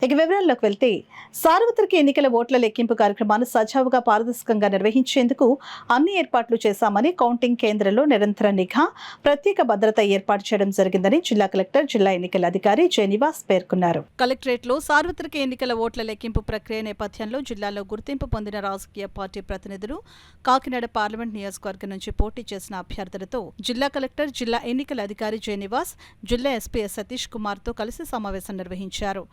ఇక వివరాల్లోకి వెళ్తే సార్వత్రిక ఎన్నికల ఓట్ల లెక్కింపు కార్యక్రమాన్ని సజావుగా పారదర్శకంగా నిర్వహించేందుకు అన్ని ఏర్పాట్లు చేశామని కౌంటింగ్ కేంద్రంలో నిరంతర నిఘా ప్రత్యేక భద్రత ఏర్పాటు చేయడం జరిగిందని జిల్లా కలెక్టర్ జిల్లా ఎన్నికల అధికారి జెనివాస్ పేర్కొన్నారు. కలెక్టరేట్లో సార్వత్రిక ఎన్నికల ఓట్ల లెక్కింపు ప్రక్రియ నేపథ్యంలో జిల్లాలో గుర్తింపు పొందిన రాజకీయ పార్టీ ప్రతినిధులు కాకినాడ పార్లమెంట్ నియోజకవర్గం నుంచి పోటీ చేసిన అభ్యర్థులతో జిల్లా కలెక్టర్ జిల్లా ఎన్నికల అధికారి జెనివాస్ జిల్లా ఎస్పీ సతీష్ కుమార్ తో కలిసి సమావేశం నిర్వహించారు.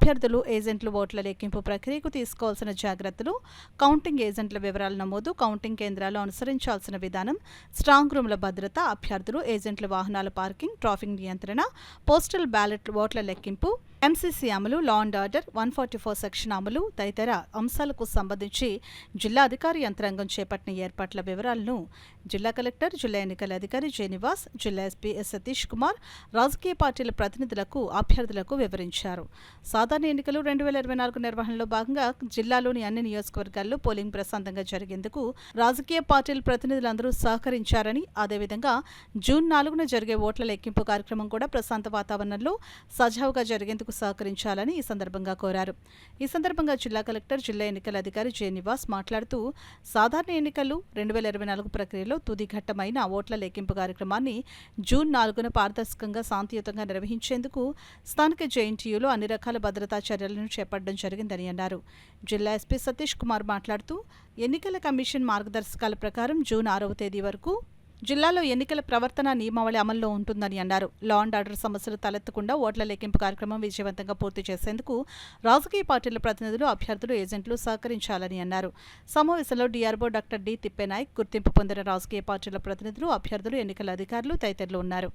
అభ్యర్థులు ఏజెంట్లు ఓట్ల లెక్కింపు ప్రక్రియకు తీసుకోవాల్సిన జాగ్రత్తలు, కౌంటింగ్ ఏజెంట్ల వివరాల నమోదు, కౌంటింగ్ కేంద్రాల్లో అనుసరించాల్సిన విధానం, స్ట్రాంగ్ రూమ్ల భద్రత, అభ్యర్థులు ఏజెంట్ల వాహనాల పార్కింగ్, ట్రాఫిక్ నియంత్రణ, పోస్టల్ బ్యాలెట్ ఓట్ల లెక్కింపు, ఎంసీసీ అమలు, లా అండ్ ఆర్డర్ 144 సెక్షన్ అమలు తదితర అంశాలకు సంబంధించి జిల్లా అధికారి యంత్రాంగం చేపట్టిన ఏర్పాట్ల వివరాలను జిల్లా కలెక్టర్ జిల్లా ఎన్నికల అధికారి జెనివాస్ జిల్లా ఎస్పీ సతీష్ కుమార్ రాజకీయ పార్టీల ప్రతినిధులకు అభ్యర్థులకు వివరించారు. సాధారణ ఎన్నికలు 2024 నిర్వహణలో భాగంగా జిల్లాలోని అన్ని నియోజకవర్గాల్లో పోలింగ్ ప్రశాంతంగా జరిగేందుకు రాజకీయ పార్టీల ప్రతినిధులందరూ సహకరించారని, అదేవిధంగా జూన్ 4న జరిగే ఓట్ల లెక్కింపు కార్యక్రమం కూడా ప్రశాంత వాతావరణంలో సజావుగా జరిగేందుకు సహకరించాలని ఈ సందర్భంగా కోరారు. ఈ సందర్భంగా జిల్లా కలెక్టర్ జిల్లా ఎన్నికల అధికారి జెనివాస్ మాట్లాడుతూ సాధారణ ఎన్నికలు 2024 ప్రక్రియలో తుది ఘట్టమైన ఓట్ల లెక్కింపు కార్యక్రమాన్ని జూన్ 4న పారదర్శకంగా శాంతియుతంగా నిర్వహించేందుకు స్థానిక జేఎన్టీయూలో అన్ని రకాల భద్రతా చర్యలను చేపట్టడం జరిగిందని అన్నారు. జిల్లా ఎస్పీ సతీష్ కుమార్ మాట్లాడుతూ ఎన్నికల కమిషన్ మార్గదర్శకాల ప్రకారం జూన్ 6వ తేదీ వరకు జిల్లాలో ఎన్నికల ప్రవర్తన నియమావళి అమల్లో ఉంటుందని అన్నారు. లా అండ్ ఆర్డర్ సమస్యలు తలెత్తకుండా ఓట్ల లెక్కింపు కార్యక్రమం విజయవంతంగా పూర్తి చేసేందుకు రాజకీయ పార్టీల ప్రతినిధులు, అభ్యర్థులు, ఏజెంట్లు సహకరించాలని అన్నారు. సమావేశంలో డీఆర్ఓ డాక్టర్ డి తిప్పేనాయక్, గుర్తింపు పొందిన రాజకీయ పార్టీల ప్రతినిధులు, అభ్యర్థులు, ఎన్నికల అధికారులు తదితరులు ఉన్నారు.